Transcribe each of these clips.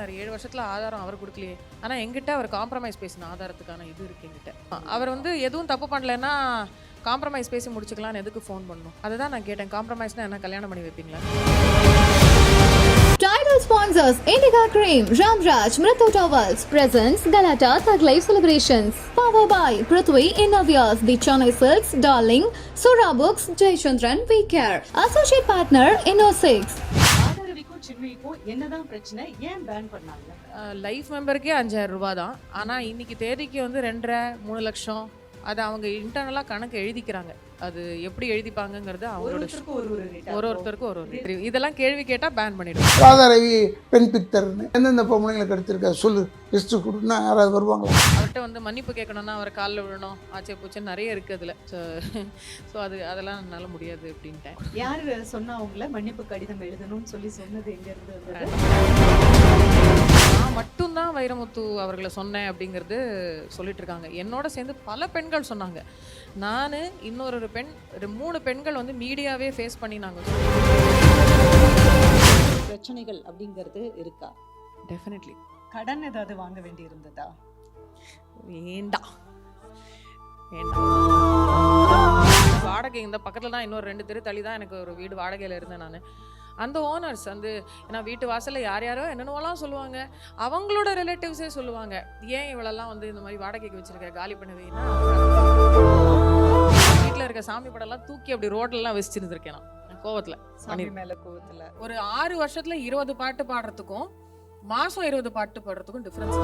பண்ணார் 7 வருஷத்தில் ஆதாரம் அவர் கொடுக்கலையே. ஆனால் எங்கிட்ட அவர் காம்ப்ரமைஸ் பேசின ஆதாரத்துக்கான இது இருக்கு எங்கிட்ட. அவர் வந்து எதுவும் தப்பு பண்ணலைன்னா காம்ப்ரமைஸ் பேசி முடிச்சுக்கலான்னு எதுக்கு ஃபோன் பண்ணணும்? அதை தான் நான் கேட்டேன். காம்ப்ரமைஸ்னால் என்ன கல்யாணம் பண்ணி வைப்பீங்களா? Title sponsors Indica Cream, Ramraj, Mritu Towels, presents Galata Thug Life Celebrations. Powered by Prithvi Innovias, The Chennai Silks, Darling, Sura Books, Jayachandran, We Care. Associate Partner, Inno6. என்னதான் பிரச்சனை, ஏன் பேன் பண்ணாங்க? லைஃப் மெம்பருக்கே 5000 ரூபாய் தான். ஆனால் இன்னைக்கு தேதிக்கு வந்து 2.5-3 லட்சம். அது அவங்க இன்டர்னலாக கணக்கு எழுதிக்கிறாங்க. அது எப்படி எழுதிப்பாங்கங்கிறது அவங்களோட ஒருத்தருக்கு ஒரு தெரியும். இதெல்லாம் கேள்வி கேட்டால் பேன் பண்ணிடுவோம். ராதாரவி பெண் பித்தர்னு எந்தெந்த பொம்பளைங்களுக்கு எடுத்திருக்கா சொல்லு, லிஸ்ட்டு கொடுன்னா யாராவது வருவாங்களா? அவர்கிட்ட வந்து மன்னிப்பு கேட்கணும்னா அவர் காலில் விழணும், ஆச்சே பூச்சேன்னு நிறைய இருக்குது அதில். ஸோ அதெல்லாம் என்னால் முடியாது அப்படின்ட்டேன். யார் சொன்னா அவங்கள மன்னிப்பு கடிதம் எழுதணும்னு சொல்லி சொன்னது எங்கேருந்து? நான் மட்டும்தான் வைரமுத்து அவர்களை சொன்னேன் அப்படிங்கிறது சொல்லிட்டு இருக்காங்க. என்னோட சேர்ந்து பல பெண்கள் சொன்னாங்க. நான் இன்னொரு பெண் 3 பெண்கள் வந்து மீடியாவே ஃபேஸ் பண்ணி நாங்கள் பிரச்சனைகள் அப்படிங்கிறது இருக்கா? டெஃபினெட்லி. கடன் ஏதாவது வாங்க வேண்டி இருந்ததா? வேண்டாம். வாடகை இந்த பக்கத்தில் தான், இன்னொரு 2 தெரு தள்ளி தான் எனக்கு ஒரு வீடு வாடகையில் இருந்தேன் நான். அந்த ஓனர்ஸ் வந்து ஏன்னா வீட்டு வாசலில் யார் யாரோ என்னென்னவெல்லாம் சொல்லுவாங்க. அவங்களோட ரிலேட்டிவ்ஸே சொல்லுவாங்க, ஏன் இவளெல்லாம் வந்து இந்த மாதிரி வாடகைக்கு வச்சிருக்க, காலி பண்ணுவீங்கன்னா. வீட்டில் இருக்க சாமி படம்லாம் தூக்கி அப்படி ரோட்லலாம் வச்சிருந்துருக்கேன் நான் கோவத்தில். சாமி மேலே கோவத்தில். ஒரு 6 வருஷத்தில் 20 பாட்டு பாடுறதுக்கும் மாதம் 20 பாட்டு பாடுறதுக்கும் difference.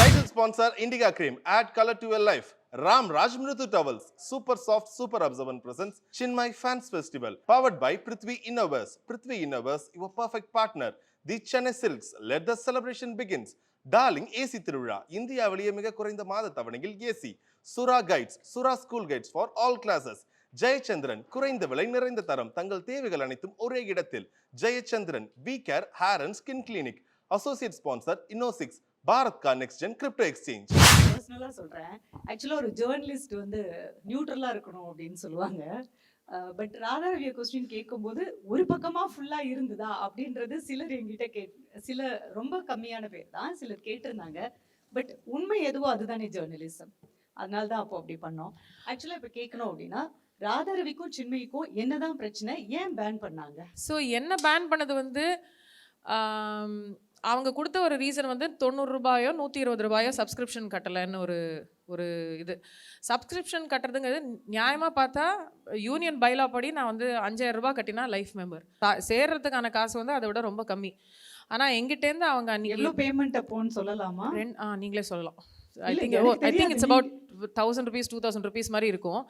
Title sponsor Indica Cream. Add color to your life. Ramraj, Mritu Towels. Super soft, super observant presence. Chinmay Fans Festival. Powered by Prithvi Innovias. Prithvi Innovias, your perfect partner. The Chennai Silks. Let the celebration begins. Darling AC திருவிழா. இந்தியாவிலேயே மிக குறைந்த மாத தவணையில் AC. Sura Guides. Sura School Guides for all classes. Jayachandran, குறைந்த விலை நிறைந்த தரம். தங்கள் தேவைகள் அனைத்தும் ஒரே இடத்தில். Jayachandran, We Care Hair and Skin Clinic. Associate sponsor Inno6. Bharat கா நெக்ஸ்ட் ஜென் கிரிப்டோ எக்ஸ்சேஞ்ச். பர்சனலாக சொல்கிறேன், ஆக்சுவலாக ஒரு ஜேர்னலிஸ்ட் வந்து நியூட்ரலாக இருக்கணும் அப்படின்னு சொல்லுவாங்க. பட் ராதாரவிய கொஸ்டின் கேட்கும்போது ஒரு பக்கமாக ஃபுல்லாக இருந்ததா அப்படின்றது சிலர் எங்கிட்ட சில ரொம்ப கம்மியான பேர் தான் சிலர் கேட்டிருந்தாங்க. பட் உண்மை எதுவோ அதுதானே ஜேர்னலிசம். அதனால தான் அப்போ அப்படி பண்ணோம். ஆக்சுவலாக இப்போ கேட்கணும் அப்படின்னா, ராதாரவிக்கும் சின்மயிக்கும் என்னதான் பிரச்சனை, ஏன் பேன் பண்ணாங்க? ஸோ என்ன பேன் பண்ணது வந்து அவங்க கொடுத்த ஒரு ரீசன் வந்து 90 ரூபாயோ 120 ரூபாயோ சப்ஸ்கிரிப்ஷன் கட்டலைன்னு ஒரு இது. சப்ஸ்கிரிப்ஷன் கட்டுறதுங்கிறது நியாயமாக பார்த்தா யூனியன் பைலா படி நான் வந்து 5000 ரூபாய் கட்டினா லைஃப் மெம்பர் சேர்றதுக்கான காசு வந்து அதை விட ரொம்ப கம்மி. ஆனால் எங்கிட்டேருந்து அவங்க எவ்வளோ பேமெண்ட் அப்போன்னு சொல்லலாமா? நீங்களே சொல்லலாம். I think it's about 1000 rupees 2000 rupees மாதிரி இருக்கும்.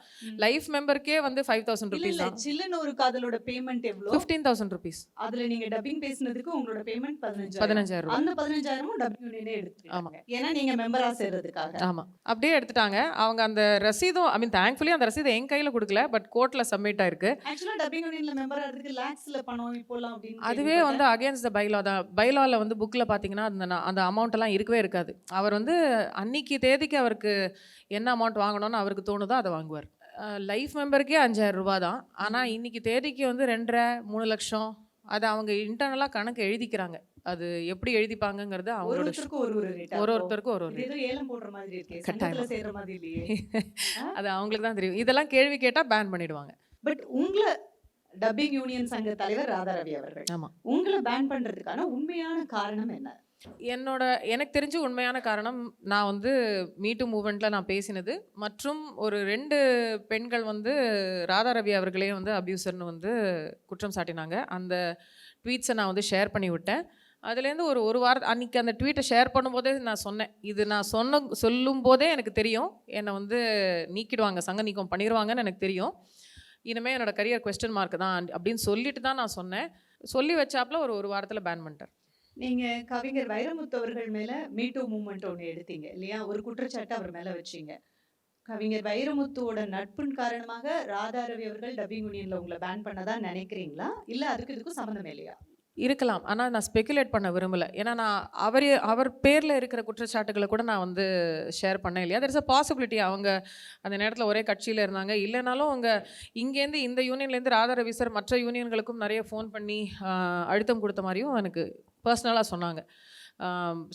லைஃப் மெம்பருக்கே வந்து 5000 rupees தான். சில்லன் ஒரு காதலோட பேமெண்ட் எவ்வளவு? 15000 rupees. அதுல நீங்க டப்பிங் பேசினதுக்கு உங்களோட பேமெண்ட் 15000 ரூபாய். அந்த 15000 டப்பிங் யூனியனே எடுத்துட்டாங்க. ஏன்னா நீங்க மெம்பரா சேர்றதுக்காக. ஆமா, அப்படியே எடுத்துட்டாங்க. அவங்க அந்த ரசீதும் தேங்க்ஃபுல்லி அந்த ரசீது என் கையில கொடுக்கல, பட் கோர்ட்ல சப்மிட் ஆயிருக்கு. ஆக்சுவலா டப்பிங் யூனியன்ல மெம்பரா இருக்கு லாக்ஸ்ல பணம் இப்போலாம் அப்படின்னு. அதுவே வந்து அகைன்ஸ்ட் த பைலா தான். பைலால வந்து புக்ல பாத்தீங்கன்னா அந்த அமௌண்ட் எல்லாம் இருக்கவே இருக்காது. அவர் வந்து அன்னைக்கு தேதிக்கு அவருக்கு என்ன அமௌண்ட் வாங்கணும்னு அவருக்கு தோணுதோ அதை வாங்குவார். லைஃப் மெம்பருக்கே 5000 ரூபாய் தான். ஆனால் இன்னைக்கு தேதிக்கு வந்து 2.5-3 லட்சம். அது அவங்க இன்டர்னலாக கணக்கு எழுதிக்கிறாங்க. அது எப்படி எழுதிப்பாங்கங்கிறது அவங்களோட ஒருத்தருக்கு ஒரு ஏலம் போடுற மாதிரி இருக்கு, சங்கத்துல சேர்ற மாதிரி இல்லையே. அது அவங்களுக்கு தான் தெரியும். இதெல்லாம் கேள்வி கேட்டால் பேன் பண்ணிடுவாங்க. பட் உங்களை டப்பிங் யூனியன் சங்க தலைவர் ராதாரவி அவர்கள், ஆமாம், உங்களை பேன் பண்றதுக்கான உண்மையான காரணம் என்ன? எனக்கு தெரிஞ்ச உண்மையான காரணம், நான் வந்து மீட்டு மூவ்மெண்ட்டில் நான் பேசினது மற்றும் ஒரு 2 பெண்கள் வந்து ராதாரவி அவர்களே வந்து அபியூசர்னு வந்து குற்றம் சாட்டினாங்க. அந்த ட்வீட்ஸை நான் வந்து ஷேர் பண்ணி விட்டேன். அதுலேருந்து ஒரு வாரம் அன்றைக்கி அந்த ட்வீட்டை ஷேர் பண்ணும்போதே நான் சொன்னேன், இது நான் சொல்லும் போதே எனக்கு தெரியும் என்னை வந்து நீக்கிடுவாங்க, சங்க நீக்கம் பண்ணிடுவாங்கன்னு எனக்கு தெரியும். இனிமேல் என்னோடய கரியர் கொஸ்டின் மார்க் தான் அப்படின்னு சொல்லிட்டு தான் நான் சொன்னேன். சொல்லி வச்சாப்புல ஒரு வாரத்தில் பேன் பண்ணிட்டார். நீங்க கவிஞர் வைரமுத்து அவர்கள் மேல மீட்டூ மூவ்மெண்ட் ஒன்று எடுத்தீங்க இல்லையா? ஒரு குற்றச்சாட்டு அவர் மேல வச்சீங்க. கவிஞர் வைரமுத்துவோட நட்பின் காரணமாக ராதாரவி அவர்கள் டப்பிங் யூனியன்ல உங்களை பேன் பண்ணதான் நினைக்கிறீங்களா, இல்ல அதுக்கு இதுக்கும் சம்பந்தம் இல்லையா? இருக்கலாம். ஆனா நான் ஸ்பெகுலேட் பண்ண விரும்பல. ஏன்னா நான் அவர் பேர்ல இருக்கிற குற்றச்சாட்டுகள கூட நான் வந்து ஷேர் பண்ணேன் இல்லையா? தேர் இஸ் அ பாசிபிலிட்டி அவங்க அந்த நேரத்துல ஒரே கட்சியில இருந்தாங்க. இல்லனாலும் அவங்க இங்கேருந்து இந்த யூனியன்லேருந்து ராதா ரவி சார் மற்ற யூனியன்களுக்கும் நெறைய ஃபோன் பண்ணி அழுத்தம் குடுத்த மாரியும் எனக்கு பர்சனலா சொன்னாங்க.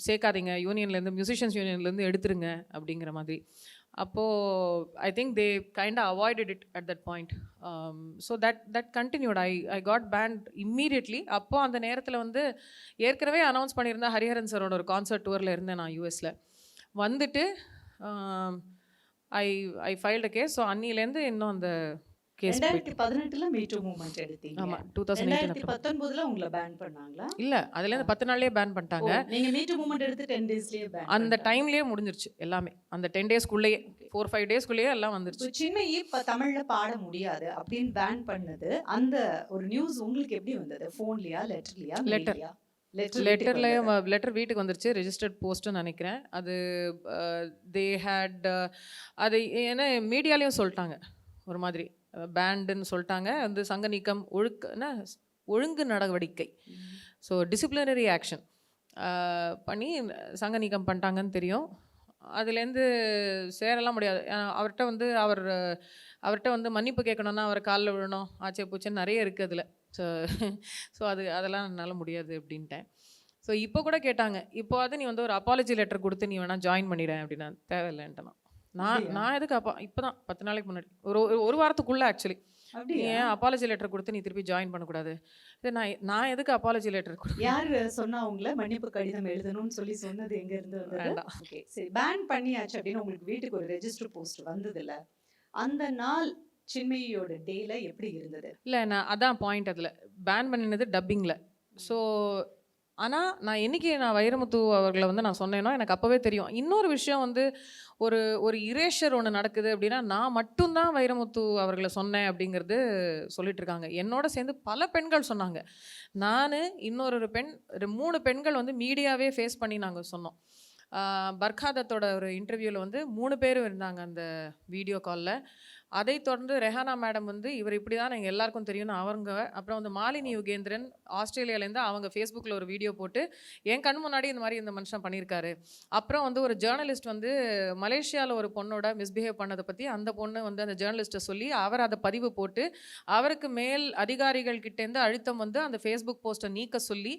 சேர்க்காதீங்க யூனியன்லேருந்து மியூசிஷியன்ஸ் யூனியன்லேருந்து எடுத்துருங்க அப்படிங்கிற மாதிரி. அப்போ I think they kinda avoided it at that point. So that continued. I got banned immediately. அப்போ அந்த நேரத்தில் வந்து ஏற்கனவே அனௌன்ஸ் பண்ணியிருந்தேன் ஹரிஹரன் சாரோட ஒரு கான்சர்ட் டூரில் இருந்தேன் நான் யூஎஸில். வந்துட்டு ஐ ஐ ஃபைல்டு கேஸ். ஸோ அன்னிலேருந்து இன்னும் அந்த கேஸ் 2018ல மீட்டூ மூவ்மெண்ட் எடுத்தீங்க. ஆமாம் 2018 2019ல உங்களை பேன் பண்ணாங்களா? இல்லை அதுலேருந்து 10 நாள்லேயே பேன் பண்ணிட்டாங்க. நீங்க மீட்டூ மூவ்மெண்ட் எடுத்து 10 டேஸ்லயே பேன் அந்த டைம்லேயே முடிஞ்சிருச்சு எல்லாமே. அந்த 10 டேஸ்க்குள்ளேயே 4-5 டேஸ்க்குள்ளேயே எல்லாம் வந்துருச்சு. சின்மயி இப்ப தமிழ்ல பாட முடியாது அப்படின்னு பேன் பண்ணது அந்த ஒரு நியூஸ் உங்களுக்கு எப்படி வந்தது? போன்லயா, லெட்டர்லயா, Letter. லெட்டர் வீட்டுக்கு வந்துருச்சு. ரெஜிஸ்டர்ட் போஸ்ட்டுன்னு நினைக்கிறேன். அது தே ஹேட் அது ஏன்னா மீடியாலேயும் சொல்லிட்டாங்க ஒரு மாதிரி பேண்டுன்னு சொல்லிட்டாங்க. வந்து சங்க நீக்கம் ஒழுங்கு நடவடிக்கை, ஸோ டிசிப்ளினரி ஆக்ஷன் பண்ணி சங்க நீக்கம் பண்ணிட்டாங்கன்னு தெரியும். அதுலேருந்து சேரலாம் முடியாது. அவர்கிட்ட வந்து மன்னிப்பு கேட்கணுன்னா அவர் காலில் விழணும், ஆச்சே பூச்சேன்னு நிறைய இருக்குது அதில். ஸோ அதெல்லாம் என்னால் முடியாது அப்படின்ட்டேன். ஸோ இப்போ கூட கேட்டாங்க, இப்போ அது நீ வந்து ஒரு அப்பாலஜி லெட்டர் கொடுத்து நீ வேணால் ஜாயின் பண்ணிடுறேன் அப்படின்னா தேவையில்லைன்ட்டு நான் எதுக்கு இப்போ தான் 10 நாளைக்கு முன்னாடி ஒரு வாரத்துக்குள்ளே ஆக்சுவலி நீ ஏன் அப்பாலஜி லெட்டர் கொடுத்து நீ திருப்பி ஜாயின் பண்ணக்கூடாது? இது நான் எதுக்கு அப்பாலஜி லெட்டர் கொடு? யார் சொன்னா உங்களை மன்னிப்பு கடிதம் எழுதணும்னு சொல்லி சொன்னது எங்க இருந்து வந்தது? ஓகே சரி, பேன் பண்ணியாச்சு அப்படின்னு உங்களுக்கு வீட்டுக்கு ஒரு ரெஜிஸ்டர் போஸ்ட் வந்தது இல்ல, அந்த நாள் சின்மயியோட டேல எப்படி இருந்தது? இல்லை நான் அதான் பாயிண்ட். அதில் பேன் பண்ணினது டப்பிங்கில். ஸோ ஆனால் நான் வைரமுத்து அவர்களை வந்து நான் சொன்னேனோ எனக்கு அப்போவே தெரியும். இன்னொரு விஷயம் வந்து ஒரு இரேஷர் ஒன்று நடக்குது அப்படின்னா நான் மட்டும்தான் வைரமுத்து அவர்களை சொன்னேன் அப்படிங்கிறது சொல்லிட்டு இருக்காங்க. என்னோட சேர்ந்து பல பெண்கள் சொன்னாங்க. நான் இன்னொரு பெண் 3 பெண்கள் வந்து மீடியாவே ஃபேஸ் பண்ணி நாங்கள் சொன்னோம். பர்காதத்தோட ஒரு இன்டர்வியூவில் வந்து 3 பேரும் இருந்தாங்க அந்த வீடியோ காலில். அதை தொடர்ந்து ரெஹானா மேடம் வந்து இவர் இப்படி தான் எங்கள் எல்லாருக்கும் தெரியும்னு அவங்க, அப்புறம் வந்து மாலினி யுகேந்திரன் ஆஸ்திரேலியாவிலேருந்து அவங்க ஃபேஸ்புக்கில் ஒரு வீடியோ போட்டு என் கண் முன்னாடி இந்த மனுஷன் பண்ணியிருக்காரு. அப்புறம் வந்து ஒரு ஜேர்னலிஸ்ட் வந்து மலேசியாவில் ஒரு பொண்ணோட மிஸ்பிஹேவ் பண்ணதை பற்றி அந்த பொண்ணு வந்து அந்த ஜேர்னலிஸ்ட்டை சொல்லி அவர் அதை பதிவு போட்டு அவருக்கு மேல் அதிகாரிகள் கிட்டேருந்து அழுத்தம் வந்து அந்த ஃபேஸ்புக் போஸ்ட்டை நீக்க சொல்லி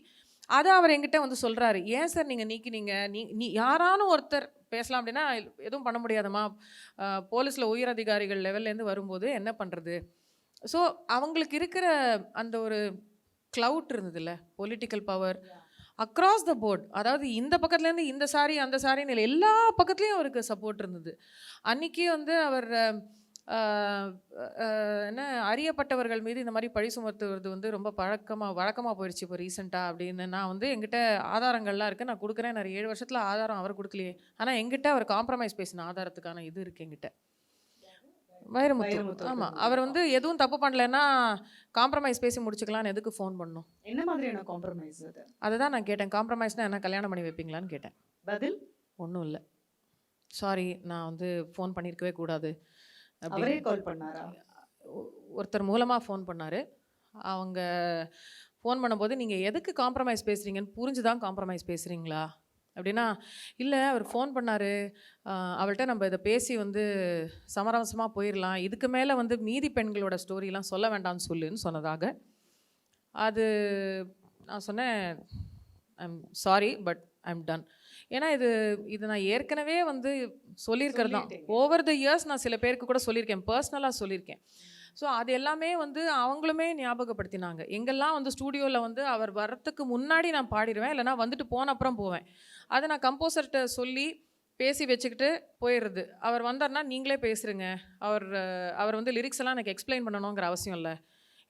அதை அவர் என்கிட்ட வந்து சொல்கிறாரு. ஏன் சார் நீங்கள் நீக்கினீங்க? நீ யாரானும் ஒருத்தர் பேசலாம் அப்படின்னா எதுவும் பண்ண முடியாதம்மா, போலீஸில் உயர் அதிகாரிகள் லெவல்லேருந்து வரும்போது என்ன பண்ணுறது? ஸோ அவங்களுக்கு இருக்கிற அந்த ஒரு க்ளவுட் இருந்ததுல்ல, political power across the board. அதாவது இந்த பக்கத்துலேருந்து இந்த சாரி அந்த சாரின்னு இல்லை, எல்லா பக்கத்துலேயும் அவருக்கு சப்போர்ட் இருந்தது. அன்றைக்கி வந்து அவர் என்ன அறியப்பட்டவர்கள் மீது இந்த மாதிரி பழி சுமத்துவது வந்து ரொம்ப வழக்கமாக போயிடுச்சு இப்போ ரீசெண்டாக அப்படின்னு. நான் வந்து எங்கிட்ட ஆதாரங்கள்லாம் இருக்குது, நான் கொடுக்குறேன். நான் 7 வருஷத்தில் ஆதாரம் அவர் கொடுக்கலையே, ஆனால் எங்கிட்ட அவர் காம்ப்ரமைஸ் பேசின ஆதாரத்துக்கான இது இருக்குது எங்கிட்ட. வைரமுத்து. ஆமாம், அவர் வந்து எதுவும் தப்பு பண்ணலைன்னா காம்ப்ரமைஸ் பேசி முடிச்சுக்கலான்னு எதுக்கு ஃபோன் பண்ணணும்? என்ன மாதிரியான காம்ப்ரமைஸ் அது? அதுதான் நான் கேட்டேன். காம்ப்ரமைஸ்னால் என்ன, கல்யாணம் பண்ணி வைப்பீங்களான்னு கேட்டேன். பதில் ஒன்றும் இல்லை, சாரி நான் வந்து ஃபோன் பண்ணியிருக்கவே கூடாது. அவரே கால் பண்ணாரா? ஒருத்தர் மூலமாக ஃபோன் பண்ணார். அவங்க ஃபோன் பண்ணும்போது நீங்கள் எதுக்கு காம்ப்ரமைஸ் பேசுகிறீங்கன்னு புரிஞ்சுதான் காம்ப்ரமைஸ் பேசுகிறீங்களா அப்படின்னா, இல்லை அவர் ஃபோன் பண்ணார், அவள்கிட்ட நம்ம இதை பேசி வந்து சமரசமாக போயிடலாம், இதுக்கு மேலே வந்து மீதி பெண்களோட ஸ்டோரிலாம் சொல்ல வேண்டாம்னு சொல்லுன்னு சொன்னதாக. அது நான் சொன்னேன் I'm sorry but I'm ton. ஏன்னா இது நான் ஏற்கனவே வந்து சொல்லியிருக்கிறது தான். ஓவர் த இயர்ஸ் நான் சில பேருக்கு கூட சொல்லியிருக்கேன், பர்சனலாக சொல்லியிருக்கேன். ஸோ அது எல்லாமே வந்து அவங்களுமே ஞாபகப்படுத்தினாங்க. எங்கெல்லாம் வந்து ஸ்டூடியோவில் வந்து அவர் வர்றதுக்கு முன்னாடி நான் பாடிடுவேன், இல்லைனா வந்துட்டு போன அப்புறம் போவேன். அதை நான் கம்போசர்கிட்ட சொல்லி பேசி வச்சுக்கிட்டு போயிடுறது. அவர் வந்தார்னா நீங்களே பேசுகிறேங்க, அவர் வந்து லிரிக்ஸ் எல்லாம் எனக்கு எக்ஸ்பிளைன் பண்ணணுங்கிற அவசியம் இல்லை,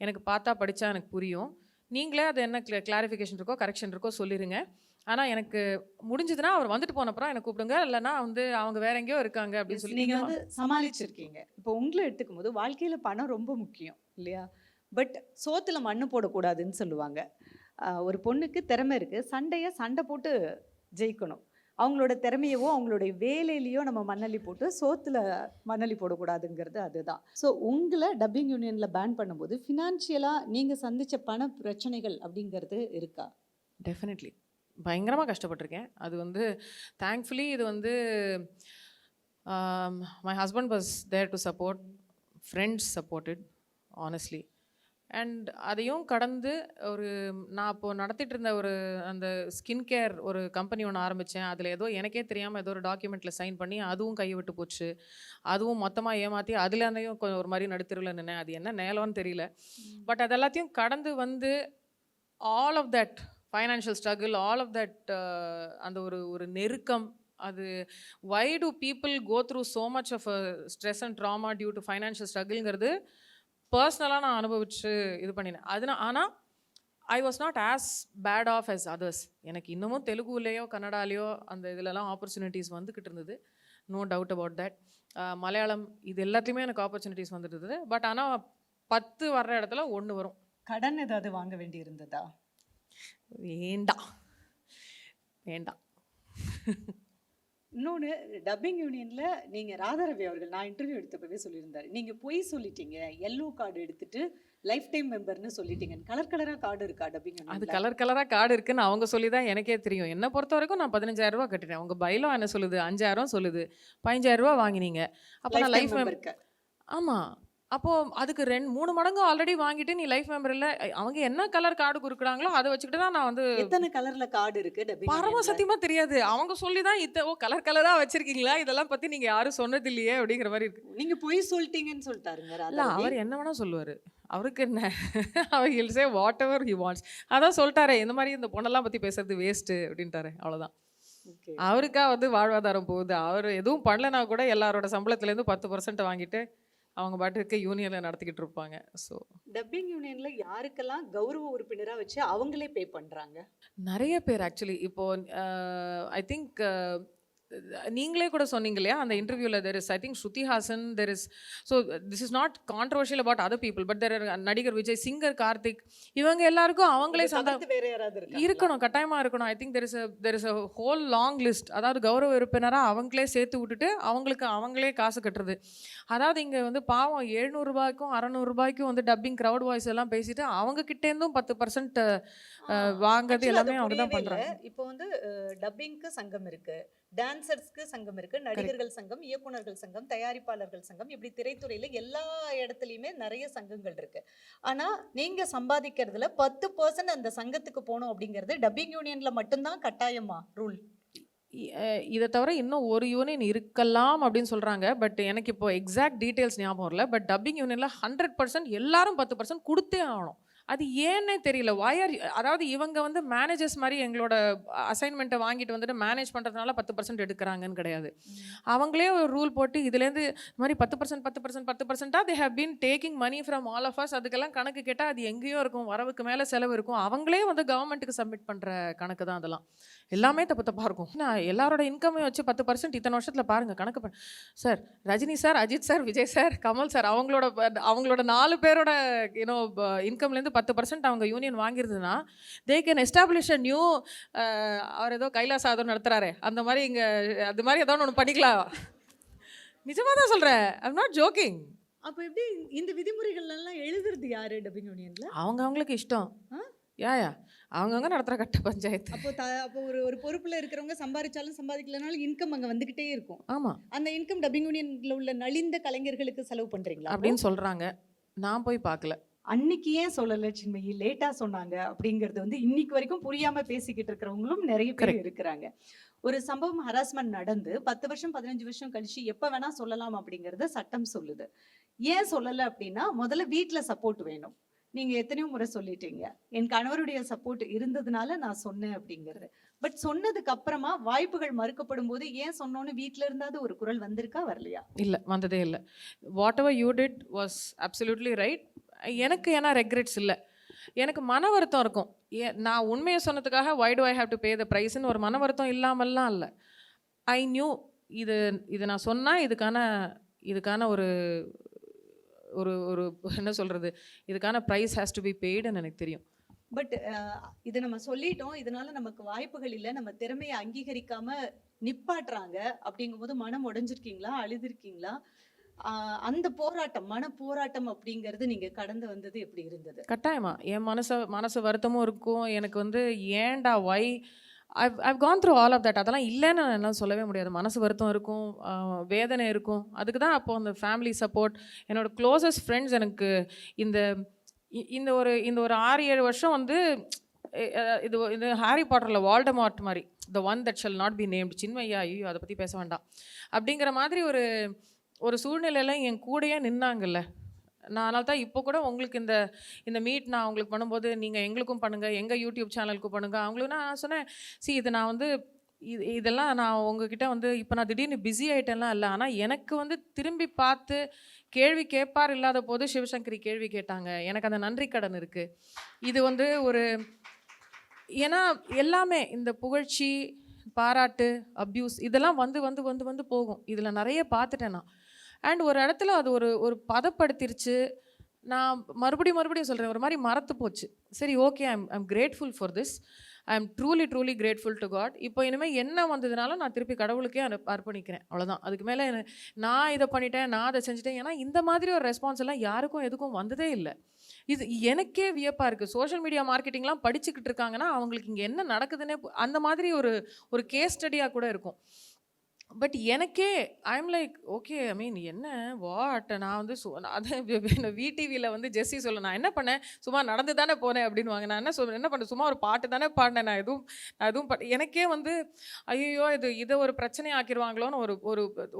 எனக்கு பார்த்தா படித்தா எனக்கு புரியும், நீங்களே அது என்ன கிளாரிஃபிகேஷன் இருக்கோ கரெக்ஷன் இருக்கோ சொல்லிடுங்க, ஆனால் எனக்கு முடிஞ்சதுன்னா அவர் வந்துட்டு போனப்புறம் எனக்கு கூப்பிடுங்க, இல்லைனா வந்து அவங்க வேற எங்கேயோ இருக்காங்க அப்படின்னு சொல்லி நீங்கள் வந்து சமாளிச்சிருக்கீங்க. இப்போ உங்களை எடுத்துக்கும் போது வாழ்க்கையில் பணம் ரொம்ப முக்கியம் இல்லையா? பட் சோத்தில் மண்ணு போடக்கூடாதுன்னு சொல்லுவாங்க. ஒரு பொண்ணுக்கு திறமை இருக்குது, சண்டை போட்டு ஜெயிக்கணும். அவங்களோட திறமையவோ அவங்களுடைய வேலையிலையோ நம்ம மண்ணள்ளி போட்டு சோத்துல மண்ணள்ளி போடக்கூடாதுங்கிறது அதுதான். ஸோ உங்களை டப்பிங் யூனியனில் பேன் பண்ணும்போது ஃபினான்ஷியலாக நீங்கள் சந்தித்த பண பிரச்சனைகள் அப்படிங்கிறது இருக்கா? டெஃபினெட்லி பயங்கரமாக கஷ்டப்பட்டிருக்கேன். அது வந்து தேங்க்ஃபுல்லி இது வந்து my husband was there to support, friends supported honestly. And அதையும் கடந்து நான் இப்போது நடத்திட்டு இருந்த அந்த ஸ்கின் கேர் ஒரு கம்பெனி ஒன்று ஆரம்பித்தேன். அதில் ஏதோ எனக்கே தெரியாமல் ஏதோ ஒரு டாக்குமெண்ட்டில் சைன் பண்ணி அதுவும் கையை விட்டு போச்சு. அதுவும் மொத்தமாக ஏமாற்றி அதுலேருந்தையும் கொஞ்சம் ஒரு மாதிரி நடுத்தருவில் நின்னேன். அது என்ன நேலம்னு தெரியல. பட் அது எல்லாத்தையும் கடந்து வந்து all of that financial struggle, all of that அந்த ஒரு நெருக்கம், அது why do people go through so much of stress and trauma due to financial ஸ்ட்ரகிள்ங்கிறது பர்சனலாக நான் அனுபவிச்சு இது பண்ணினேன். ஆனால் I was not as bad of as others. எனக்கு இன்னமும் தெலுங்குலேயோ கன்னடாலேயோ அந்த இதிலலாம் ஆப்பர்ச்சுனிட்டிஸ் வந்துக்கிட்டு இருந்தது. No doubt about that. Malayalam இது எல்லாத்துலேயுமே எனக்கு ஆப்பர்ச்சுனிட்டிஸ் வந்துட்டு இருந்தது. பட் ஆனால் 10 வர்ற இடத்துல 1 வரும். கடன் ஏதாவது வாங்க வேண்டி இருந்ததா? வேண்டாம் வேண்டாம். இன்னொன்று, டப்பிங் யூனியனில் நீங்கள் ராதாரவி அவர்கள் நான் இன்டர்வியூ எடுத்தப்பவே சொல்லியிருந்தார், நீங்கள் பொய் சொல்லிட்டீங்க, எல்லோ கார்டு எடுத்துட்டு லைஃப் டைம் மெம்பர்னு சொல்லிட்டீங்க. கலர் கலராக கார்டு இருக்கா டப்பிங் அது யூனியன்? கலர் கலராக கார்டு இருக்குன்னு அவங்க சொல்லி தான் எனக்கே தெரியும். என்னை பொறுத்த வரைக்கும் நான் 15,000 ரூபா கட்டினேன். அவங்க பைலோ என்ன சொல்லுது, 5,000 சொல்லுது. 15,000 ரூபா வாங்கினீங்க. அப்போ நான் லைஃப் மெம்பருக்கு ஆமாம். அப்போது அதுக்கு 3 மடங்கு ஆல்ரெடி வாங்கிட்டு நீ லைஃப் மெம்பர் இல்லை. அவங்க என்ன கலர் கார்டு கொடுக்குறாங்களோ அதை வச்சுக்கிட்டு தான் நான் வந்து எத்தனை கலர்ல கார்டு இருக்கு டப்பிங் பரம யூனியன்ல? சத்தியமாக தெரியாது. அவங்க சொல்லி தான் கலர் கலராக வச்சுருக்கீங்களா, இதெல்லாம் பற்றி நீங்கள் யாரும் சொன்னது இல்லையே அப்படிங்கிற மாதிரி இருக்கு. நீங்க பொய் சொல்லிட்டீங்கன்னு சொல்லிட்டாருங்க இல்லை, ராதாரவி. அவர் என்ன வேணால் சொல்லுவார். அவருக்கு என்ன, அவர் he'll say whatever he wants. அதான் சொல்லிட்டாரே, இந்த மாதிரி இந்த பொண்ணெல்லாம் பற்றி பேசுறது வேஸ்ட்டு அப்படின்ட்டாரு. அவ்வளோதான். Okay. அவருக்கா வந்து வாழ்வாதாரம் போகுது. அவர் எதுவும் பண்ணலைன்னா கூட எல்லாரோட சம்பளத்துலேருந்து 10% வாங்கிட்டு அவங்க பாட்டுக்கு யூனியனில் நடத்திக்கிட்டு இருப்பாங்க. ஸோ டப்பிங் யூனியன்ல யாருக்கெல்லாம் கௌரவ உறுப்பினரா வச்சு அவங்களே பே பண்றாங்க? நிறைய பேர் ஆக்சுவலி இப்போது ஐ திங்க் நீங்களே கூட சொன்னீங்க இல்லையா அந்த இன்டர்வியூவில், there is I think Shruti Haasan, there is so this is not controversial about other people, but there நடிகர் விஜய், சிங்கர் கார்த்திக், இவங்க எல்லாருக்கும் அவங்களே தவிர்த்து வேற யாராவது இருக்காங்களா? இருக்கணும், கட்டாயமாக இருக்கணும். I think there is a whole long list. அதாவது கௌரவ உறுப்பினராக அவங்களே சேர்த்து விட்டுட்டு அவங்களுக்கு அவங்களே காசு கட்டுறது. அதாவது இங்கே வந்து பாவம் 700 ரூபாய்க்கும் 600 ரூபாய்க்கும் வந்து டப்பிங் க்ரௌட் வாய்ஸ் எல்லாம் பேசிட்டு அவங்க கிட்டேருந்தும் 10% வாங்குறது Actually எல்லாமே அது அவங்க தான் புரியவே இல்ல. பண்ணுறாங்க. இப்போ வந்து டப்பிங்க்கு சங்கம் இருக்கு, டான்சர்ஸ்க்கு சங்கம் இருக்கு, நடிகர்கள் சங்கம், இயக்குனர்கள் சங்கம், தயாரிப்பாளர்கள் சங்கம், இப்படி திரைத்துறையில எல்லா இடத்துலயுமே நிறைய சங்கங்கள் இருக்கு. ஆனா நீங்க சம்பாதிக்கிறதுல 10% அந்த சங்கத்துக்கு போகணும் அப்படிங்கிறது டப்பிங் யூனியன்ல மட்டும்தான் கட்டாயமா ரூல்? இதை தவிர இன்னும் ஒரு யூனியன் இருக்கலாம் அப்படின்னு சொல்கிறாங்க. பட் எனக்கு இப்போ எக்ஸாக்ட் டீட்டெயில்ஸ் ஞாபகம் இல்லை. பட் டப்பிங் யூனியனில் 100% எல்லாரும் 10% கொடுத்தே ஆகணும். அது ஏன்னே தெரியல. அதாவது இவங்க வந்து மேனேஜர்ஸ் மாதிரி எங்களோட அசைன்மெண்ட்டை வாங்கிட்டு வந்துட்டு மேனேஜ் பண்ணுறதுனால 10% எடுக்கிறாங்கன்னு கிடையாது. அவங்களே ஒரு ரூல் போட்டு இதுலேருந்து இந்த மாதிரி 10% they have been taking money from all of us. அதுக்கெல்லாம் கணக்கு கேட்டால் அது எங்கேயோ இருக்கும், வரவுக்கு மேலே செலவு இருக்கும். அவங்களே வந்து கவர்மெண்ட்டுக்கு சப்மிட் பண்ணுற கணக்கு தான் அதெல்லாம். எல்லாமே தப்பாக இருக்கும். நான் எல்லாரோட இன்கமையும் வச்சு 10% இத்தனை வருஷத்தில் பாருங்கள் கணக்கு பண்ண sir, Rajini sir, Ajith sir, Vijay sir, Kamal sir, அவங்களோட 4 பேரோட இன்கம்லேருந்து 10% அவங்க யூனியன் வாங்கியிருந்ததுன்னா they can establish a new, அவர் ஏதோ கைலாஸ் ஆதம் நடத்துகிறாரு அந்த மாதிரி இங்கே அது மாதிரி ஏதோ ஒன்று பண்ணிக்கலாம். நிஜமாக தான் சொல்கிறேன், ஐம் நாட் ஜோக்கிங். அப்போ எப்படி இந்த விதிமுறைகள் எல்லாம் எழுதுறது யாரு டப்பிங் யூனியன்ல? அவங்களுக்கு இஷ்டம். யா அவங்கவுங்க நடத்துகிற கட்ட பஞ்சாயத்து. அப்போ ஒரு பொறுப்புல இருக்கிறவங்க சம்பாதிச்சாலும் சம்பாதிக்கலனாலும் இன்கம் அங்க வந்துகிட்டே இருக்கும். ஆமாம், அந்த இன்கம் டப்பிங் யூனியன்ல உள்ள நலிந்த கலைஞர்களுக்கு செலவு பண்றீங்களா அப்படின்னு சொல்கிறாங்க. நான் போய் பார்க்கல. அன்னைக்கு ஏன் சொல்லலை சின்மயி, லேட்டா சொன்னாங்க அப்படிங்கிறது வந்து இன்னைக்கு வரைக்கும் புரியாம பேசிக்கிட்டு இருக்கிறவங்களும் நிறைய பேர் இருக்கிறாங்க. ஒரு சம்பவம் ஹராஸ்மெண்ட் நடந்து 10 வருஷம் 15 வருஷம் கழிச்சு எப்ப வேணா சொல்லலாம் அப்படிங்கறத சட்டம் சொல்லுது. ஏன் சொல்லல அப்படின்னா, முதல்ல வீட்டுல சப்போர்ட் வேணும். நீங்க எத்தனையோ முறை சொல்லிட்டீங்க, என் கணவருடைய சப்போர்ட் இருந்ததுனால நான் சொன்னேன் அப்படிங்கிறது. பட் சொன்னதுக்கு அப்புறமா வாய்ப்புகள் மறுக்கப்படும் போது ஏன் சொன்னோன்னு வீட்டுல இருந்தாவது ஒரு குரல் வந்திருக்கா, வரலையா? இல்லை, வந்ததே இல்லை. What ever you did was absolutely right. எனக்கு ஏன்னா ரெக்ரெட்ஸ் இல்லை. எனக்கு மன வருத்தம் இருக்கும். நான் உண்மையை சொன்னதுக்காக why do I have to pay the ப்ரைஸ்ன்னு ஒரு மன வருத்தம் இல்லாமல்லாம் இல்லை. ஐ நியூ இது நான் சொன்னால் இதுக்கான ஒரு ஒரு ஒரு என்ன சொல்கிறது, இதுக்கான ப்ரைஸ் ஹேஸ் டு பி பெய்டுன்னு எனக்கு தெரியும். பட் இதை நம்ம சொல்லிட்டோம், இதனால நமக்கு வாய்ப்புகள் இல்லை, நம்ம திறமையை அங்கீகரிக்காம நிப்பாட்டுறாங்க அப்படிங்கும்போது மனம் உடைஞ்சிருக்கீங்களா, அழுதுருக்கீங்களா? அந்த போராட்டம், மன போராட்டம் அப்படிங்கிறது நீங்க கடந்து வந்தது எப்படி இருந்தது? கட்டாயமா. என் மனசு வருத்தமும் இருக்கும். எனக்கு வந்து ஏன்டா why I've gone through all of that. அதெல்லாம் இல்லைன்னு என்னால் சொல்லவே முடியாது. மனசு வருத்தம் இருக்கும், வேதனை இருக்கும். அதுக்கு தான் அப்போ அந்த ஃபேமிலி சப்போர்ட், என்னோட க்ளோசஸ்ட் ஃப்ரெண்ட்ஸ் எனக்கு இந்த இந்த ஒரு 6-7 வருஷம் வந்து இது ஹாரி பாட்டரில் வால்டமார்ட் மாதிரி, the one that shall not be named, சின்மையா, ஐயோ அதை பற்றி பேச வேண்டாம் அப்படிங்கிற மாதிரி ஒரு சூழ்நிலையில என் கூடயே நின்னாங்கல்ல. நான் அதனால தான் இப்போ கூட உங்களுக்கு இந்த மீட் நான் உங்களுக்கு பண்ணும்போது நீங்கள் எங்களுக்கும் பண்ணுங்கள், எங்கள் யூடியூப் சேனலுக்கும் பண்ணுங்கள். அவங்களுக்கு நான் சொன்னேன், இது நான் வந்து இதெல்லாம் நான் உங்ககிட்ட வந்து இப்போ நான் திடீர்னு பிஸி ஆகிட்டேன்லாம் இல்லை, ஆனால் எனக்கு வந்து திரும்பி பார்த்து கேள்வி கேட்பார் இல்லாத போது சிவசங்கரி கேள்வி கேட்டாங்க. எனக்கு அந்த நன்றி கடன் இருக்குது. இது வந்து ஏன்னா எல்லாமே இந்த புகழ்ச்சி, பாராட்டு, அப்யூஸ் இதெல்லாம் வந்து வந்து வந்து வந்து போகும். இதில் நிறைய பார்த்துட்டேன் நான். அண்ட் ஒரு இடத்துல அது ஒரு பதப்படுத்திருச்சு. நான் மறுபடியும் சொல்கிறேன், ஒரு மாதிரி மறத்து போச்சு. சரி, okay, I'm grateful for this. I am truly grateful to God. இப்போ இனிமேல் என்ன வந்ததுனாலும் நான் திருப்பி கடவுளுக்கே அர்ப்பணிக்கிறேன், அவ்வளோதான். அதுக்கு மேலே நான் இதை பண்ணிட்டேன், நான் அதை செஞ்சுட்டேன். ஏன்னா இந்த மாதிரி ஒரு ரெஸ்பான்ஸ் எல்லாம் யாருக்கும் எதுக்கும் வந்ததே இல்லை. இது எனக்கே வியப்பாக இருக்குது. சோஷியல் மீடியா மார்க்கெட்டிங்லாம் படிச்சுக்கிட்டு இருக்காங்கன்னா அவங்களுக்கு இங்கே என்ன நடக்குதுன்னே அந்த மாதிரி ஒரு கேஸ் ஸ்டடியாக கூட இருக்கும். பட் எனக்கே ஐம் லைக் ஓகே, ஐ மீன் என்ன வாட் நான் வந்து அது விடிவியில் வந்து ஜெஸ்ஸி சொல்ல, நான் என்ன பண்ணேன், சும்மா நடந்து தானே போனேன் அப்படின்வாங்க. நான் என்ன பண்ணேன், சும்மா ஒரு பாட்டு தானே பாடினேன், நான் எதுவும் எனக்கே வந்து ஐயோ இதை ஒரு பிரச்சனை ஆக்கிடுவாங்களோன்னு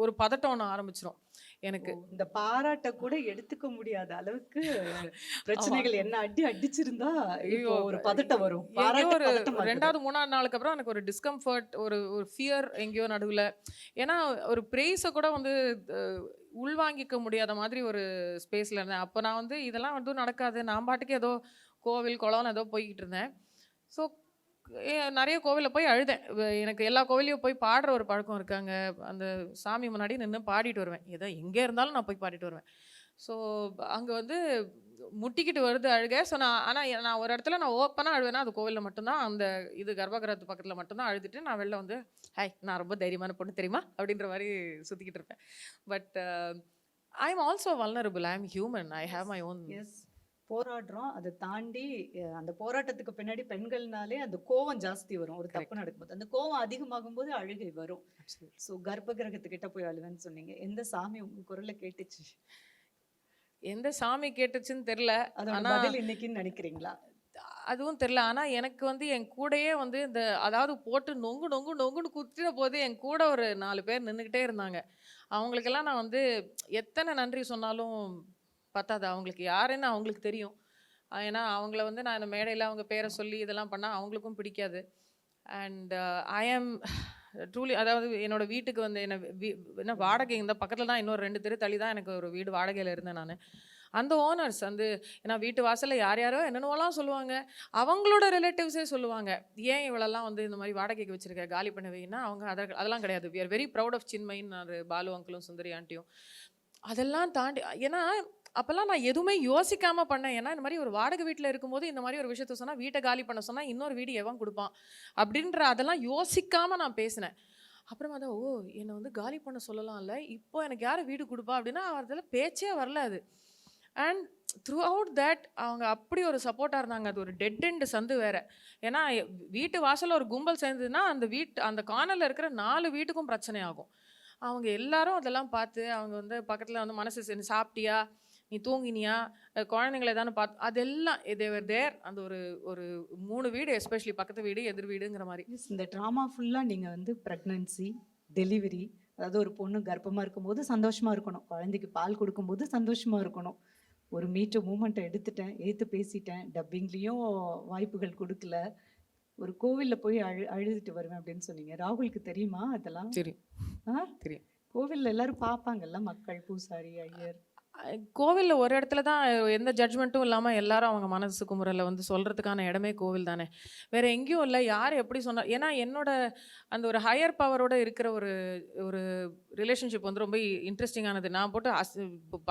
ஒரு பதட்டம் ஒன்று ஆரம்பிச்சிடும் எனக்கு. இந்த பாராட்ட கூட எடுத்துக்க முடியாத அளவுக்கு பிரச்சனைகள் என்ன அடிச்சிருந்தா இப்போ ஒரு பதட்டம் வரும். ஒரு 2வது 3வது நாளுக்கு அப்புறம் எனக்கு ஒரு டிஸ்கம்ஃபர்ட், ஒரு ஃபியர் எங்கேயோ நடுவில். ஏன்னா ஒரு ப்ரைஸை கூட வந்து உள்வாங்கிக்க முடியாத மாதிரி ஒரு ஸ்பேஸில் இருந்தேன். அப்போ நான் வந்து இதெல்லாம் வந்து நடக்காது, நான் பாட்டுக்கு ஏதோ கோவில் குளம்னு ஏதோ போய்கிட்டு இருந்தேன். ஸோ நிறைய கோவிலில் போய் அழுதேன். எனக்கு எல்லா கோவிலையும் போய் பாடுற ஒரு பழக்கம் இருக்காங்க. அந்த சாமி முன்னாடி நின்று பாடிட்டு வருவேன். ஏதோ எங்கே இருந்தாலும் நான் போய் பாடிட்டு வருவேன். ஸோ அங்கே வந்து முட்டிக்கிட்டு வருது அழுக. ஸோ நான் ஒரு இடத்துல நான் ஓப்பனாக அழுவேன்னா அது கோவிலில் மட்டும்தான். அந்த கர்ப்பகிரகத்து பக்கத்தில் மட்டும்தான் அழுதுட்டு நான் வெளில வந்து ஹாய் நான் ரொம்ப தைரியமான பொண்ணு தெரியுமா அப்படின்ற மாதிரி சுற்றிக்கிட்டு இருப்பேன். But I am also vulnerable, I am human, I have my own. Yes, போராடுறோம். அதை தாண்டி அந்த போராட்டத்துக்கு பின்னாடி பெண்கள்னாலே அந்த கோவம் ஜாஸ்தி வரும். ஒரு தப்பு நடக்கும்போது அந்த கோவம் அதிகமாகும் போது அழுகை வரும். ஸோ கர்ப்பகிரகத்துக்கிட்ட போய் அழுவேன்னு சொன்னீங்க. எந்த சாமி உங்க குரலை கேட்டுச்சு? எந்த சாமி கேட்டுச்சுன்னு தெரில. ஆனால் இன்னைக்குன்னு நினைக்கிறீங்களா? அதுவும் தெரில. ஆனால் எனக்கு வந்து என் கூடயே வந்து அதாவது போட்டு நொங்குன்னு குத்தின போது என் கூட ஒரு 4 பேர் நின்றுக்கிட்டே இருந்தாங்க. அவங்களுக்கெல்லாம் நான் வந்து எத்தனை நன்றி சொன்னாலும் பத்தாது. அவங்களுக்கு யாருன்னு அவங்களுக்கு தெரியும். ஏன்னா அவங்கள வந்து நான் இந்த மேடையில் அவங்க பேரை சொல்லி இதெல்லாம் பண்ணால் அவங்களுக்கும் பிடிக்காது. அண்ட் ஐ ஆம் ட்ரூலி, அதாவது என்னோட வீட்டுக்கு வந்து என்ன வாடகை இந்த பக்கத்தில் தான், இன்னொரு 2 தெரு தள்ளி தான் எனக்கு ஒரு வீடு வாடகையில் இருந்தேன் நான். அந்த ஓனர்ஸ் ஏன்னா வீட்டு வாசலில் யாரோ என்னென்னவெல்லாம் சொல்லுவாங்க. அவங்களோட ரிலேட்டிவ்ஸே சொல்லுவாங்க, ஏன் இவளெல்லாம் வந்து இந்த மாதிரி வாடகைக்கு வச்சுருக்க, காலி பண்ண வைன்னா. அவங்க அதெல்லாம் கிடையாது. We are very proud of சின்மைன்னு பாலு அங்கிளும் சுந்தரி ஆண்டியும். அதெல்லாம் தாண்டி ஏன்னா அப்போல்லாம் நான் எதுவுமே யோசிக்காமல் பண்ணேன். ஏன்னா இந்த மாதிரி ஒரு வாடகை வீட்டில் இருக்கும்போது இந்த மாதிரி ஒரு விஷயத்த சொன்னால், வீட்டை காலி பண்ண சொன்னால் இன்னொரு வீடு எவன் கொடுப்பான் அப்படின்ற அதெல்லாம் யோசிக்காமல் நான் பேசினேன். அப்புறமா தான் என்னை வந்து காலி பண்ண சொல்லலாம்ல, இப்போ எனக்கு யார் வீடு கொடுப்பா அப்படின்னா அதில் பேச்சே வரல அது. அண்ட் த்ரூ அவுட் தட் அவங்க அப்படி ஒரு சப்போர்ட்டாக இருந்தாங்க. அது ஒரு டெட் எண்டு சந்து வேறு. ஏன்னா வீட்டு வாசலில் ஒரு கும்பல் சேர்ந்ததுன்னா அந்த கார்னரில் இருக்கிற 4 வீட்டுக்கும் பிரச்சனை ஆகும். அவங்க எல்லாரும் அதெல்லாம் பார்த்து அவங்க வந்து பக்கத்தில் வந்து மனசு சாப்பிட்டியா, நீ தூங்கினியா, குழந்தைங்களை தானே பார்த்து அதெல்லாம் தேர். அந்த ஒரு 3 வீடு, எஸ்பெஷலி பக்கத்து வீடு எதிர் வீடுங்கிற மாதிரி. இந்த ட்ராமா ஃபுல்லாக நீங்கள் வந்து ப்ரெக்னன்சி, டெலிவரி, அதாவது ஒரு பொண்ணு கர்ப்பமாக இருக்கும்போது சந்தோஷமாக இருக்கணும், குழந்தைக்கு பால் கொடுக்கும்போது சந்தோஷமாக இருக்கணும். ஒரு மீட்டு மூமெண்ட்டை எடுத்து பேசிட்டேன், டப்பிங்லேயும் வாய்ப்புகள் கொடுக்கல, ஒரு கோவிலில் போய் அழுதுட்டு வருவேன் அப்படின்னு சொன்னீங்க. ராகுலுக்கு தெரியுமா அதெல்லாம்? தெரியும். கோவிலில் எல்லாரும் பார்ப்பாங்கல்ல, மக்கள், பூசாரி, ஐயர். கோவில்ல ஒரு இடத்துல தான் எந்த ஜட்ஜ்மெண்ட்டும் இல்லாம எல்லாரும் அவங்க மனசு குமுறல வந்து சொல்றதுக்கான இடமே கோவில் தானே. வேற எங்கேயும் இல்ல. யார் எப்படி சொன்னா ஏன்னா என்னோட அந்த ஒரு ஹையர் பவரோட இருக்கிற ஒரு ஒரு ரிலேஷன்ஷிப் வந்து ரொம்ப இன்ட்ரெஸ்டிங்கானது. நான் போட்டு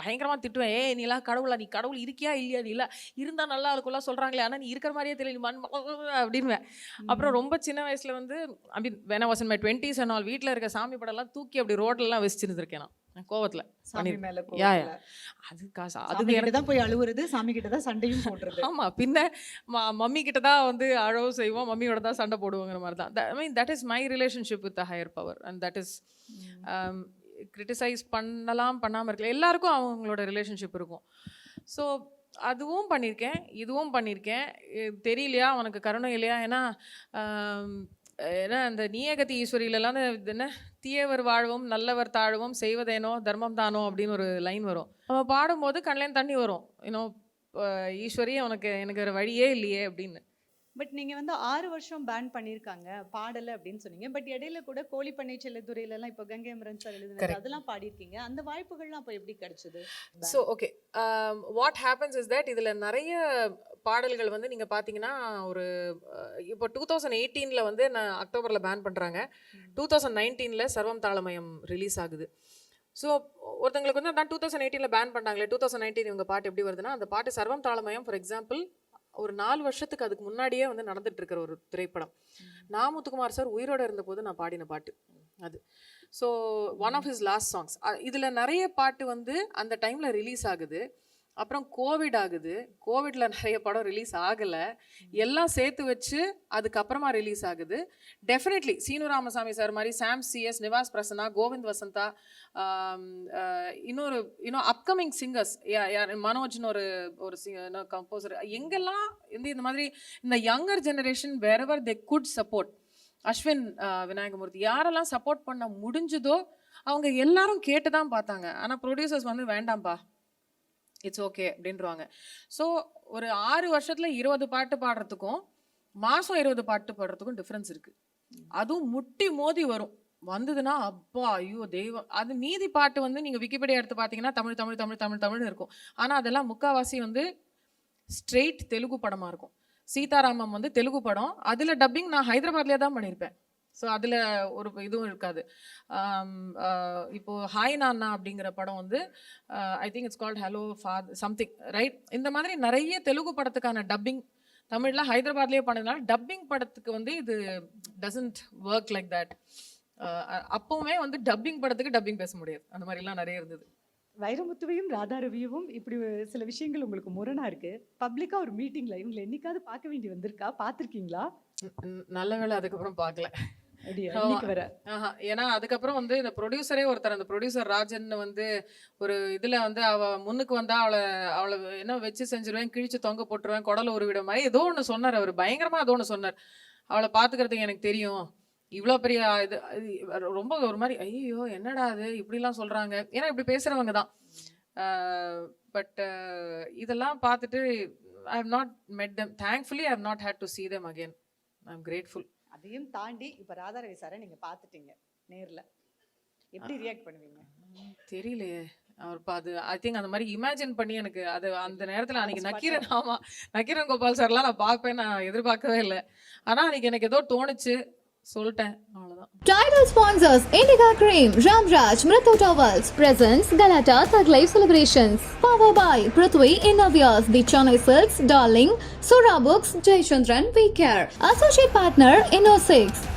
பயங்கரமா திட்டுவேன். ஏய் நீலாம் கடவுளா? நீ கடவுள் இருக்கியா இல்லையா? நீ இல்ல இருந்தா நல்லா இருக்கும்லாம் சொல்றாங்களே. ஆனா நீ இருக்கிற மாதிரியே தெரியல. நீ அப்படின்னுவேன். அப்புறம் ரொம்ப சின்ன வயசுல வந்து ஐ மீன் when I was in my 20s and all வீட்ல இருக்க சாமி படம்லாம் தூக்கி அப்படி ரோட்லலாம் வச்சிருந்திருக்கேன் நான் கோவத்துல. சாமி மேல யா கோவத்துல. அது காசு சாமி அது கிட்ட எனக்கு தான் போய் அழுவுறது, சாமி கிட்ட தான் சண்டையும் போடுறது. ஆமா பின்ன மம்மி கிட்ட தான் வந்து அழவு செய்வோம், மம்மியோட தான் சண்டை போடுவோங்கிற மாதிரி தான். I mean that is my relationship with the higher power and that is criticise பண்ணலாம் பண்ணாமல் இருக்கலாம். எல்லாருக்கும் அவங்களோட ரிலேஷன்ஷிப் இருக்கும். ஸோ அதுவும் பண்ணியிருக்கேன், இதுவும் பண்ணியிருக்கேன். தெரியலையா உனக்கு கருணை இல்லையா? ஏன்னா ஏன்னா அந்த நீயகதி ஈஸ்வரியிலலாம் இது என்ன தீயவர் வாழ்வும் நல்லவர் தாழ்வும் செய்வதேனோ தர்மம் தானோ அப்படின்னு ஒரு லைன் வரும். நம்ம பாடும்போது கண்ணிலேருந்து தண்ணி வரும். இன்னும் ஈஸ்வரி உனக்கு எனக்கு வேறு வழியே இல்லையே அப்படின்னு. பட் நீங்க வந்து 6 வருஷம் பேன் பண்ணிருக்காங்க பாடல அப்படின்னு சொன்னீங்க. பட் இடையில கூட கோழிப்பண்ணை செல்லத்துறையில எல்லாம் இப்போ கங்கை அமரன் சார் எழுதுனது அதெல்லாம் பாடியிருக்கீங்க. அந்த வாய்ப்புகள்லாம் அப்போ எப்படி கிடைச்சது? So okay what happens is that இதில் நிறைய பாடல்கள் வந்து நீங்கள் பார்த்தீங்கன்னா ஒரு இப்போ 2018 வந்து நான் அக்டோபரில் பேன் பண்ணுறாங்க. 2019 சர்வம் தாளமயம் ரிலீஸ் ஆகுது. ஸோ ஒருத்தங்களுக்கு வந்து நான் 2018 பேன் பண்ணாங்களே, 2019 இவங்க பாட்டு எப்படி வருதுன்னா, அந்த பாட்டு சர்வம் தாளமயம் ஃபார் எக்ஸாம்பிள் ஒரு 4 வருஷத்துக்கு அதுக்கு முன்னாடியே வந்து நடந்துட்டு இருக்கிற ஒரு திரைப்படம். நான் முத்துக்குமார் சார் உயிரோட இருந்தபோது நான் பாடின பாட்டு அது. So one of his last songs. இதில் நிறைய பாட்டு வந்து அந்த டைமில் ரிலீஸ் ஆகுது. அப்புறம் கோவிட் ஆகுது. கோவிட்ல நிறைய படம் ரிலீஸ் ஆகலை. எல்லாம் சேர்த்து வச்சு அதுக்கப்புறமா ரிலீஸ் ஆகுது. டெஃபினெட்லி சீனு ராமசாமி சார் மாதிரி, சாம் சிஎஸ், நிவாஸ் பிரசன்னா, கோவிந்த் வசந்தா, இன்னும் அப்கமிங் சிங்கர்ஸ் மனோஜ்னு ஒரு கம்போசர், எங்கெல்லாம் இந்த மாதிரி இந்த யங்கர் ஜெனரேஷன் வேறெவர் தே குட் சப்போர்ட், அஸ்வின் விநாயகமூர்த்தி யாரெல்லாம் சப்போர்ட் பண்ண முடிஞ்சுதோ அவங்க எல்லாரும் கேட்டு தான் பார்த்தாங்க. ஆனால் ப்ரொடியூசர்ஸ் வந்து வேண்டாம்ப்பா இட்ஸ் ஓகே அப்படின்றவாங்க. ஸோ ஒரு 6 வருஷத்துல 20 பாட்டு பாடுறதுக்கும் மாதம் 20 பாட்டு பாடுறதுக்கும் டிஃப்ரென்ஸ் இருக்குது. அதுவும் முட்டி மோதி வரும். வந்ததுன்னா அப்பா ஐயோ தெய்வம். அது மீதி பாட்டு வந்து நீங்கள் விக்கிபீடியா எடுத்து பார்த்தீங்கன்னா தமிழ் தமிழ் தமிழ் தமிழ் தமிழ்னு இருக்கும். ஆனால் அதெல்லாம் முக்கால்வாசி வந்து ஸ்ட்ரெயிட் தெலுங்கு படமாக இருக்கும். சீதாராமம் வந்து தெலுங்கு படம். அதில் டப்பிங் நான் ஹைதராபாத்லேயே தான் பண்ணியிருப்பேன். ஸோ அதில் ஒரு இதுவும் இருக்காது. இப்போது ஹாய் நான்னா அப்படிங்கிற படம் வந்து I think it's called hello father something right. இந்த மாதிரி நிறைய தெலுங்கு படத்துக்கான டப்பிங் தமிழில் ஹைதராபாத்லேயே பண்ணதுனால டப்பிங் படத்துக்கு வந்து இது டசன்ட் ஒர்க் லைக் தட். அப்போவுமே வந்து டப்பிங் படத்துக்கு டப்பிங் பேச முடியாது. அந்த மாதிரிலாம் நிறைய இருந்தது. வைரமுத்துவையும் ராதா ரவியவும் இப்படி சில விஷயங்கள் உங்களுக்கு முரணா இருக்கு. பப்ளிக்கா ஒரு மீட்டிங்ல இவங்களை என்னைக்காவது பார்க்க வேண்டி வந்திருக்கா? பார்த்துருக்கீங்களா? நல்ல வேளை அதுக்கப்புறம் பார்க்கல. ஏன்னா அதுக்கப்புறம் வந்து இந்த ப்ரொடியூசரே ஒருத்தர், அந்த ப்ரொடியூசர் ராஜன் வந்து ஒரு இதுல வந்து அவ முன்னுக்கு வந்தா அவளை என்ன வச்சு செஞ்சிருவேன், கிழிச்சு தொங்க போட்டுருவேன், குடல ஒரு விட மாதிரி ஏதோ ஒன்று சொன்னார். அவர் பயங்கரமா ஏதோ ஒன்று சொன்னார். அவளை பாத்துக்கிறதுக்கு எனக்கு தெரியும், இவ்வளோ பெரிய இது ரொம்ப ஒரு மாதிரி ஐயோ என்னடா அது இப்படிலாம் சொல்றாங்க. ஏன்னா இப்படி பேசுறவங்க தான். பட் இதெல்லாம் பார்த்துட்டு I have not met them. Thankfully I have not had to see them again. I am grateful. அதையும் தாண்டி இப்ப ராதா ரவி சாரை நீங்க பாத்துட்டீங்க நேர்ல, எப்படி ரியாக்ட் பண்ணுவீங்க? தெரியலையே. அவர் அது ஐ திங்க் அந்த மாதிரி இமேஜின் பண்ணி எனக்கு அது அந்த நேரத்தில் அன்னைக்கு நக்கீரன் கோபால் சார்லாம் நான் பார்ப்பேன் நான் எதிர்பார்க்கவே இல்லை. ஆனால் அன்னைக்கு எனக்கு ஏதோ தோணுச்சு, சொல்லிட்டேன், அவ்வளோதான். Title sponsors Indica Cream, Ramraj, Mritho Towels, presents Galata Thug Life Celebrations. Powered by Prithvi Innovias, The Chennai Silks, Darling, Sura Books, Jayachandran, We Care. Associate Partner, Inno6.